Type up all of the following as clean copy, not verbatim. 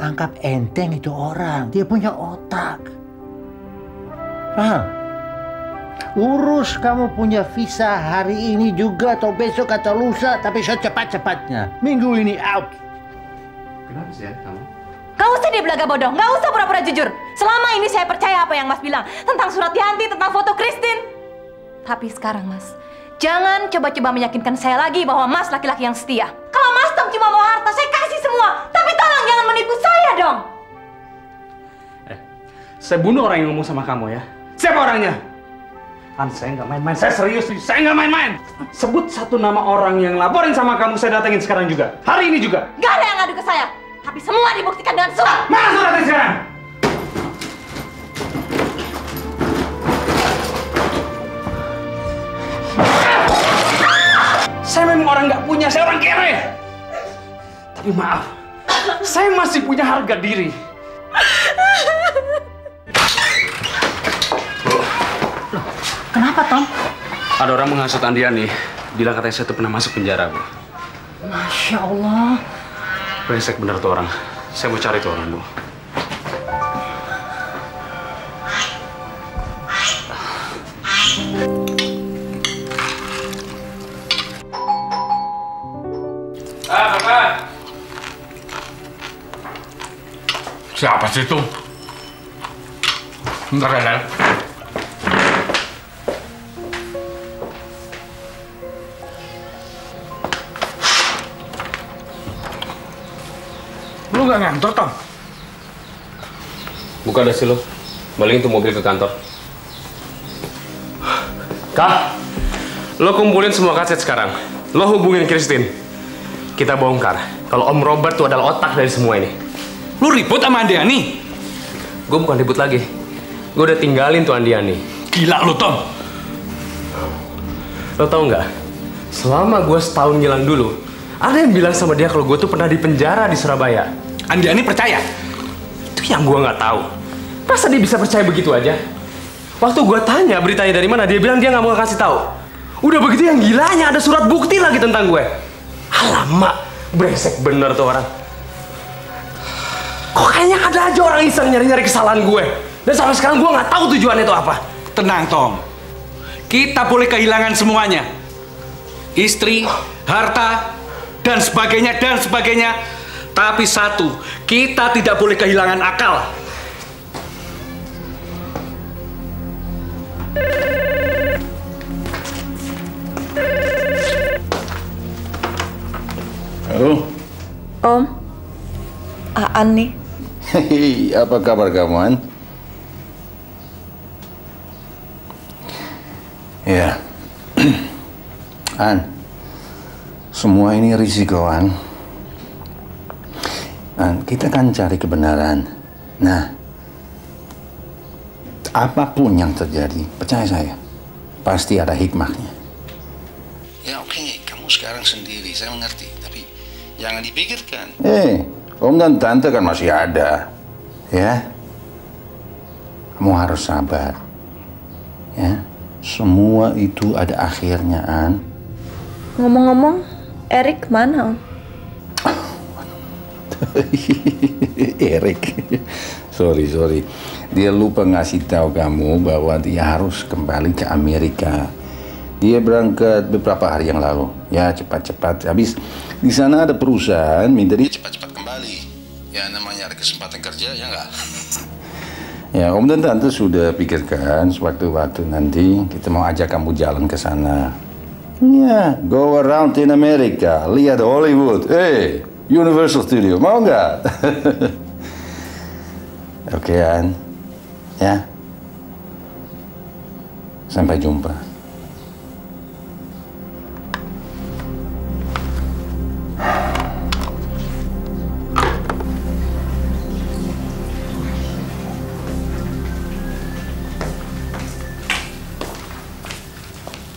anggap enteng itu orang. Dia punya otak. Paham? Urus kamu punya visa hari ini juga atau besok atau lusa, tapi secepat-cepatnya. Minggu ini out. Kenapa sih ya kamu? Gak usah dia belaga bodoh, gak usah pura-pura jujur. Selama ini saya percaya apa yang Mas bilang tentang surat Yanti, tentang foto Christine. Tapi sekarang Mas, jangan coba-coba meyakinkan saya lagi bahwa Mas laki-laki yang setia. Kalau Mas Tom cuma mau harta, saya kasih semua. Tapi tolong jangan menipu saya dong. Saya bunuh orang yang ngomong sama kamu ya. Siapa orangnya? Saya nggak main-main, saya serius nih, saya nggak main-main. Sebut satu nama orang yang laporin sama kamu, saya datengin sekarang juga. Hari ini juga. Gak ada yang ngadu ke saya. Tapi semua dibuktikan dengan surat. Mana suratnya sekarang? Saya memang orang nggak punya, saya orang kere. Tapi maaf, saya masih punya harga diri. Kenapa Tom? Ada orang menghasut Andiani, bilang katanya saya tuh pernah masuk penjara, Bu. Masya Allah. Brengsek bener tuh orang. Saya mau cari tuh orang, Bu. Bapak. Siapa sih itu? Bentar ya, Lel. Lu nggak ngantor, Tom? Buka dasi lo. Balikin tuh mobil ke kantor. Kak, lo kumpulin semua kaset sekarang. Lo hubungin Christine. Kita bongkar kalau Om Robert tuh adalah otak dari semua ini. Lu ribut sama Andiani? Gue bukan ribut lagi. Gue udah tinggalin tuh Andiani. Gila lu, Tom. Lo tau nggak? Selama gue setahun ngilang dulu, ada yang bilang sama dia kalau gue tuh pernah dipenjara di Surabaya. Andiani percaya? Itu yang gue nggak tahu. Masa dia bisa percaya begitu aja? Waktu gue tanya beritanya dari mana, dia bilang dia nggak mau kasih tahu. Udah begitu yang gilanya ada surat bukti lagi tentang gue. Alamak, brengsek bener tuh orang. Kok kayaknya ada aja orang iseng nyari-nyari kesalahan gue. Dan sampai sekarang gue nggak tahu tujuannya itu apa. Tenang, Tom. Kita boleh kehilangan semuanya. Istri, harta, dan sebagainya, dan sebagainya. Tapi satu, kita tidak boleh kehilangan akal. Halo. Om, Aan nih. Hei, apa kabar kamu, An? Ya, An, semua ini risiko, An. An, kita kan cari kebenaran. Nah, apapun yang terjadi, percaya saya, pasti ada hikmahnya. Ya oke, kamu sekarang sendiri, saya mengerti, tapi jangan dipikirkan. Om dan Tante kan masih ada, ya. Kamu harus sabar, ya. Semua itu ada akhirnya, An. Ngomong-ngomong, Erik mana Om? Erik, sorry. Dia lupa ngasih tahu kamu bahwa dia harus kembali ke Amerika. Dia berangkat beberapa hari yang lalu. Ya, cepat-cepat. Habis di sana ada perusahaan minta dia cepat-cepat kembali. Ya, namanya ada kesempatan kerja, ya nggak? Ya, Om dan Tante sudah pikirkan sewaktu-waktu nanti kita mau ajak kamu jalan ke sana. Ya, go around in America, lihat Hollywood. Universal Studio, mau nggak? Oke, An. Ya. Sampai jumpa.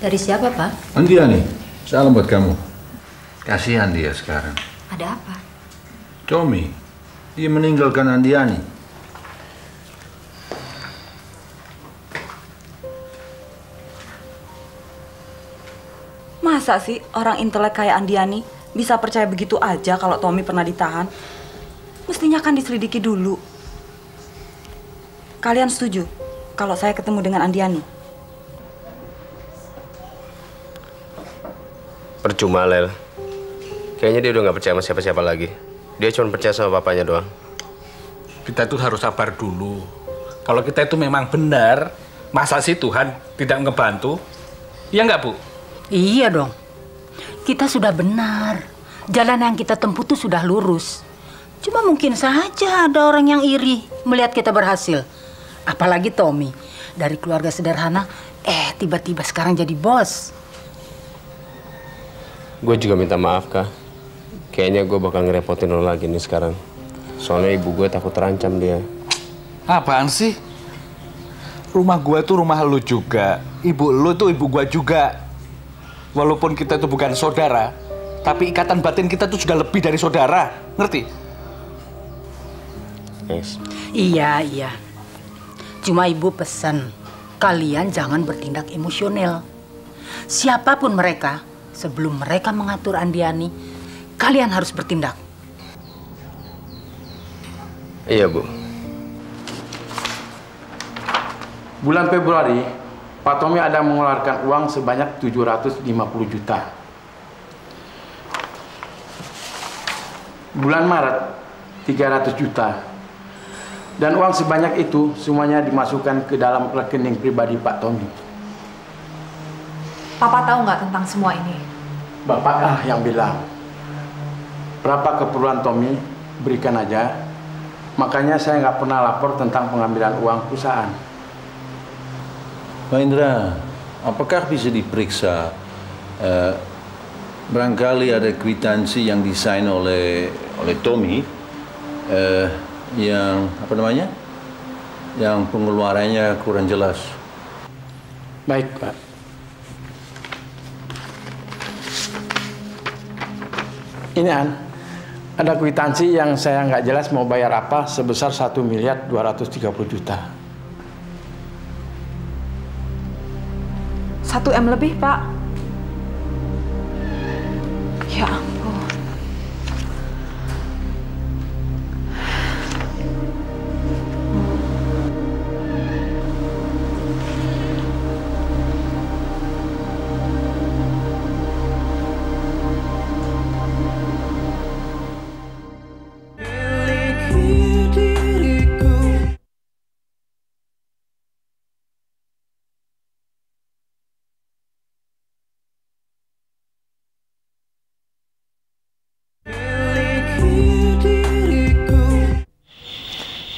Dari siapa, Pak? Andiani, salam buat kamu. Kasihan dia sekarang. Ada apa? Tommy, dia meninggalkan Andiani. Masa sih orang intelek kayak Andiani bisa percaya begitu aja kalau Tommy pernah ditahan? Mesti Mestinya kan diselidiki dulu. Kalian setuju kalau saya ketemu dengan Andiani? Percuma, Lel. Kayaknya dia udah nggak percaya sama siapa-siapa lagi. Dia cuma percaya sama papanya doang. Kita tuh harus sabar dulu. Kalau kita itu memang benar, masa sih Tuhan tidak ngebantu? Iya nggak, Bu? Iya dong. Kita sudah benar. Jalan yang kita tempuh tuh sudah lurus. Cuma mungkin saja ada orang yang iri melihat kita berhasil. Apalagi Tommy. Dari keluarga sederhana, tiba-tiba sekarang jadi bos. Gue juga minta maaf, Kak. Kayaknya gue bakal ngerepotin lo lagi nih sekarang. Soalnya ibu gue takut terancam dia. Apaan sih? Rumah gue tuh rumah lu juga. Ibu lu tuh ibu gue juga. Walaupun kita tuh bukan saudara, tapi ikatan batin kita tuh sudah lebih dari saudara. Ngerti? Yes. Iya. Cuma ibu pesan, kalian jangan bertindak emosional. Siapapun mereka, sebelum mereka mengatur Andiani, kalian harus bertindak. Iya, Bu. Bulan Februari, Pak Tommy ada mengeluarkan uang sebanyak 750 juta. Bulan Maret, 300 juta. Dan uang sebanyak itu semuanya dimasukkan ke dalam rekening pribadi Pak Tommy. Papa tahu nggak tentang semua ini? Bapak lah yang bilang. Berapa keperluan Tommy, berikan aja. Makanya saya nggak pernah lapor tentang pengambilan uang perusahaan. Pak Indra, apakah bisa diperiksa barangkali ada kwitansi yang disign oleh Tommy yang apa namanya? Yang pengeluarannya kurang jelas. Baik, Pak. Ini ada kwitansi yang saya nggak jelas mau bayar apa sebesar 1.230 juta. 1 M lebih, Pak. Ya ampun.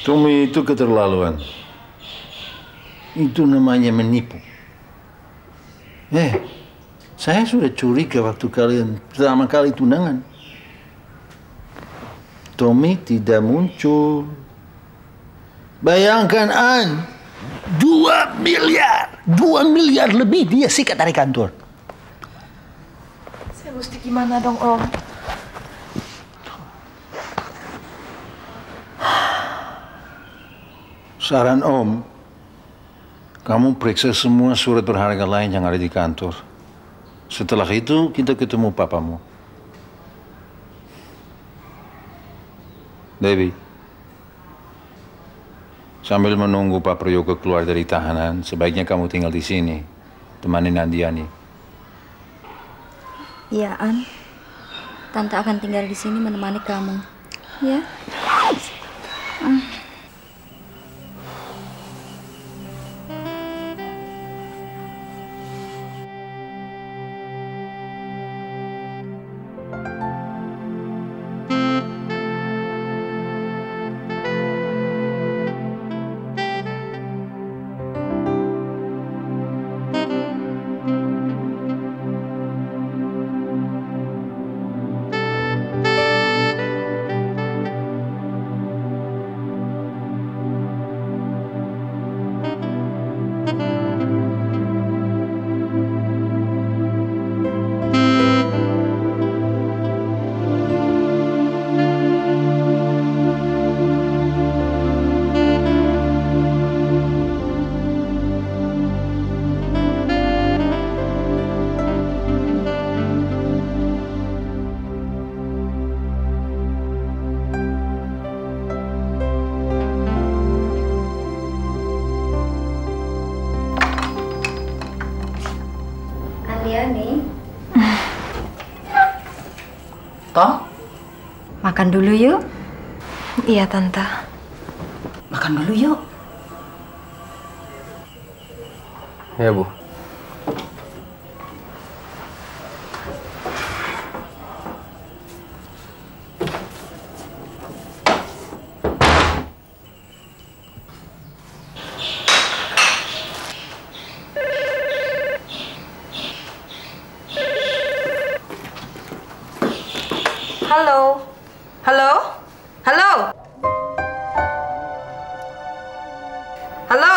Tommy itu keterlaluan. Itu namanya menipu. Saya sudah curiga waktu kalian pertama kali tunangan. Tommy tidak muncul. Bayangkan, 2 miliar lebih dia sikat dari kantor. Saya mesti gimana dong, Om? Saran Om, kamu periksa semua surat berharga lain yang ada di kantor. Setelah itu kita ketemu papamu. Debbie, sambil menunggu Pak Prayogo keluar dari tahanan, sebaiknya kamu tinggal di sini, temanin Andiani. Iya, An. Tante akan tinggal di sini menemani kamu. Ya? Andiani. Tom, Makan dulu yuk. Iya, Tante. makan dulu yuk. Ya, Bu. Halo? Halo? Halo? Halo?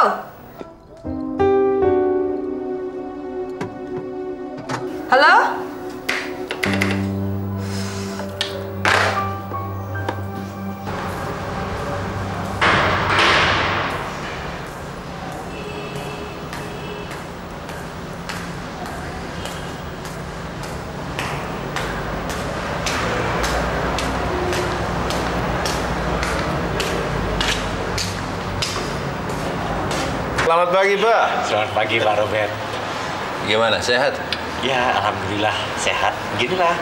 Halo? Selamat pagi, Pak. Selamat pagi, Pak Robert. Gimana, sehat? Ya, alhamdulillah sehat. Beginilah.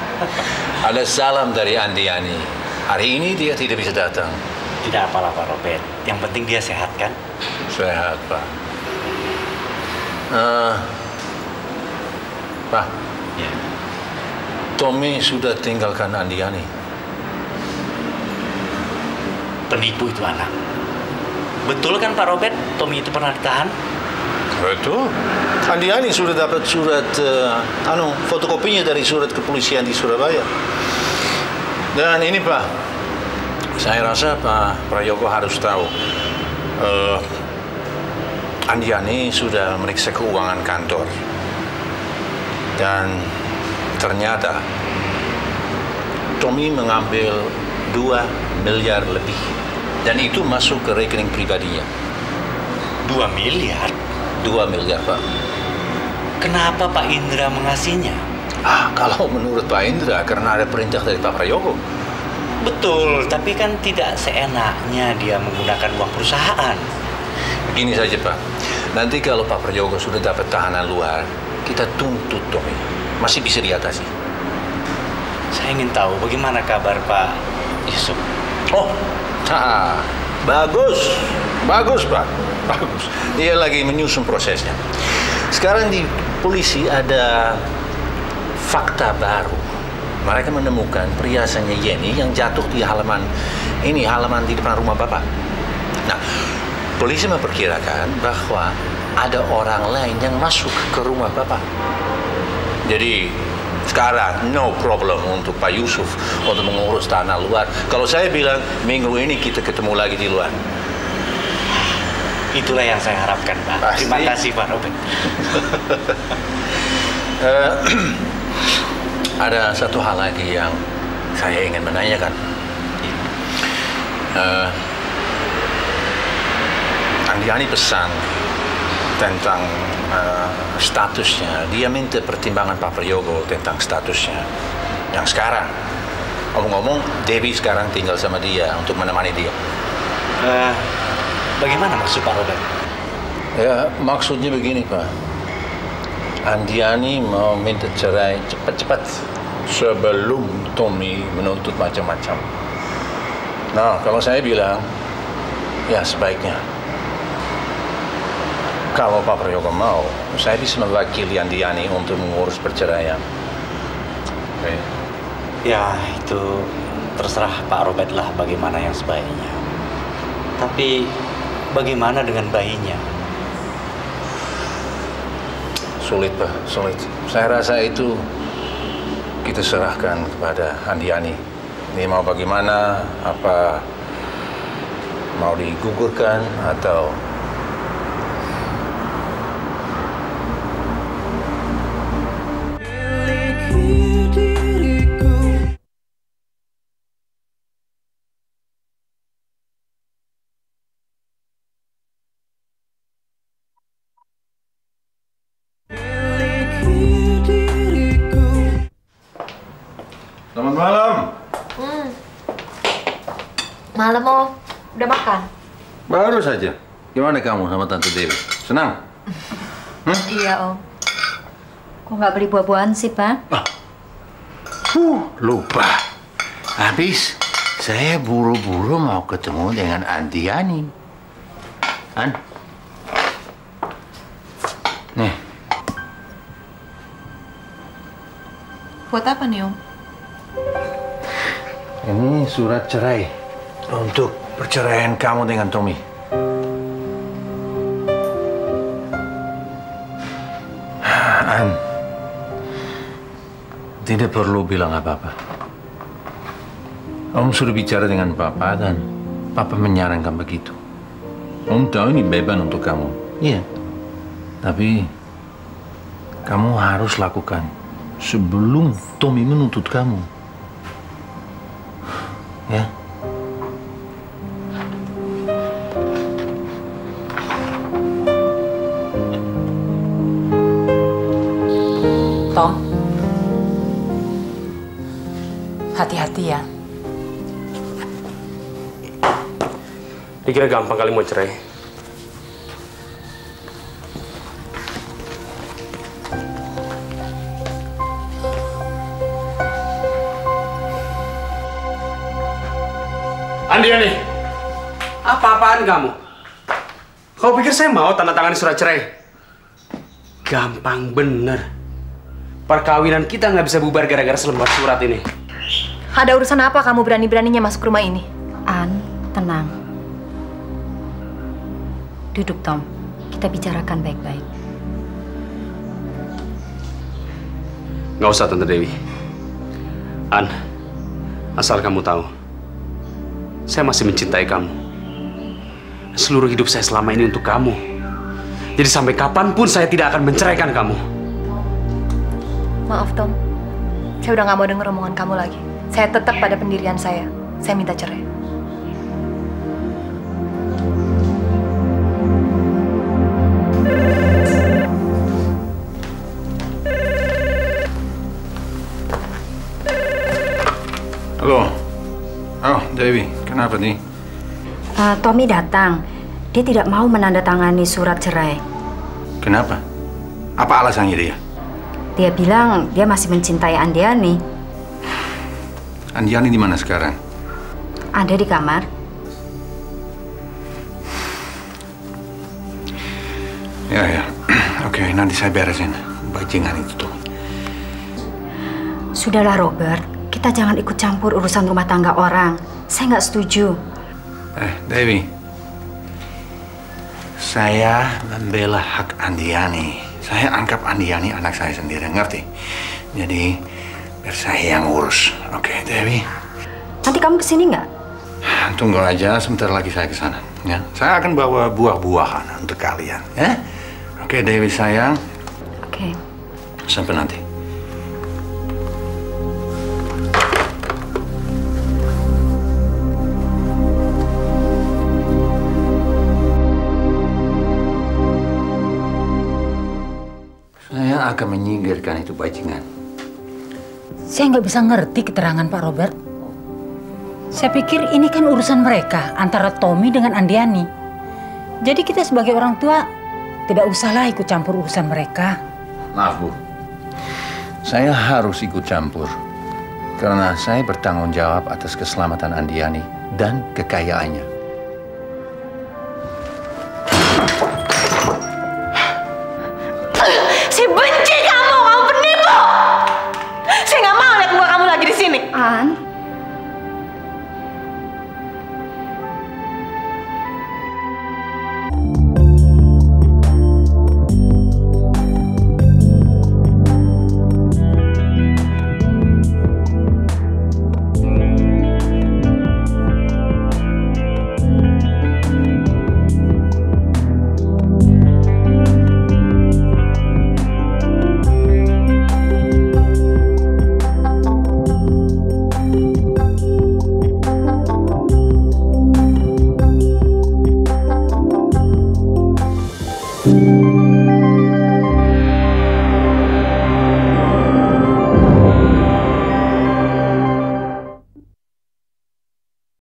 Ada salam dari Andiani. Hari ini dia tidak bisa datang. Tidak apalah, Pak Robert. Yang penting dia sehat, kan? Sehat, Pak. Pak, Ya. Tommy sudah tinggalkan Andiani. Penipu itu anak. Betul kan, Pak Robert? Tommy itu pernah ditahan? Betul. Andiani sudah dapat surat, fotokopinya dari surat kepolisian di Surabaya. Dan ini, Pak, saya rasa Pak Prayogo harus tahu. Andiani sudah meriksa keuangan kantor. Dan ternyata Tommy mengambil 2 miliar lebih. Dan itu masuk ke rekening pribadinya. 2 miliar? 2 miliar, Pak. Kenapa Pak Indra mengasihnya? Kalau menurut Pak Indra, karena ada perintah dari Pak Prayogo. Betul, tapi kan tidak seenaknya dia menggunakan uang perusahaan. Begini saja, Pak. Nanti kalau Pak Prayogo sudah dapat tahanan luar, kita tuntut Tommy. Masih bisa diatasi. Saya ingin tahu bagaimana kabar Pak Yusuf. Bagus. Bagus, Pak. Bagus. Dia lagi menyusun prosesnya. Sekarang di polisi ada fakta baru. Mereka menemukan perhiasannya Yeni yang jatuh di halaman di depan rumah Bapak. Nah, polisi memperkirakan bahwa ada orang lain yang masuk ke rumah Bapak. Jadi sekarang no problem untuk Pak Yusuf untuk mengurus tanah luar. Kalau saya bilang minggu ini kita ketemu lagi di luar. Itulah yang saya harapkan, Pak. Pasti. Terima kasih, Pak Robert. Ada satu hal lagi yang saya ingin menanyakan. Andiani pesan tentang statusnya. Dia minta pertimbangan Pak Prayogo tentang statusnya yang sekarang. Ngomong-ngomong, Dewi sekarang tinggal sama dia untuk menemani dia. Bagaimana maksud Pak Robert? Ya, maksudnya begini, Pak. Andiani mau minta cerai cepat-cepat sebelum Tommy menuntut macam-macam. Nah, kalau saya bilang, ya sebaiknya kalau Pak Prayogo mau, saya bisa mewakili Andiani untuk mengurus perceraian. Oke. Ya, itu terserah Pak Robert lah bagaimana yang sebaiknya. Tapi bagaimana dengan bayinya? Sulit, Pak, sulit. Saya rasa itu kita serahkan kepada Andiani. Ini mau bagaimana, apa mau digugurkan atau Selamat malam. Malam, Om. Udah makan? Baru saja. Gimana kamu sama Tante Dewi? Senang? Iya, Om. Kok nggak beli buah-buahan sih, Pak? Lupa. Habis saya buru-buru mau ketemu dengan Andiani. An? Nih. Buat apa nih, Om? Ini surat cerai untuk perceraian kamu dengan Tommy. An, tidak perlu bilang apa-apa. Om sudah bicara dengan Papa dan Papa menyarankan begitu. Om tahu ini beban untuk kamu. Iya. Tapi kamu harus lakukan sebelum Tommy menuntut kamu. Ya. Tom, hati-hati ya. Dikira gampang kali mau cerai. Andiani, apa-apaan kamu? Kau pikir saya mau tanda tangan surat cerai? Gampang bener. Perkawinan kita nggak bisa bubar gara-gara selembar surat ini. Ada urusan apa kamu berani-beraninya masuk rumah ini? An, tenang. Duduk, Tom. Kita bicarakan baik-baik. Nggak usah, Tante Dewi. An, asal kamu tahu, saya masih mencintai kamu. Seluruh hidup saya selama ini untuk kamu. Jadi sampai kapanpun saya tidak akan menceraikan kamu. Maaf, Tom. Saya udah nggak mau denger omongan kamu lagi. Saya tetap pada pendirian saya. Saya minta cerai. Halo. Oh, Dewi. Kenapa nih? Tommy datang. Dia tidak mau menandatangani surat cerai. Kenapa? Apa alasannya dia? Dia bilang dia masih mencintai Andiani. Andiani di mana sekarang? Ada di kamar. Ya. Oke, nanti saya beresin bajingan itu tuh. Sudahlah, Robert. Kita jangan ikut campur urusan rumah tangga orang. Saya nggak setuju. Dewi. Saya membela hak Andiani. Saya anggap Andiani anak saya sendiri, ngerti? Jadi, biar saya yang urus. Oke, Dewi. Nanti kamu kesini nggak? Tunggu aja, sebentar lagi saya kesana. Ya, saya akan bawa buah-buahan untuk kalian. Ya? Oke, Dewi sayang. Oke. Sampai nanti. Saya akan menyingkirkan itu bajingan. Saya nggak bisa ngerti keterangan Pak Robert. Saya pikir ini kan urusan mereka antara Tommy dengan Andiani. Jadi kita sebagai orang tua tidak usahlah ikut campur urusan mereka. Maaf, Bu. Saya harus ikut campur karena saya bertanggung jawab atas keselamatan Andiani dan kekayaannya. Saya benci kamu penipu! Saya nggak mau lihat muka kamu lagi di sini. An,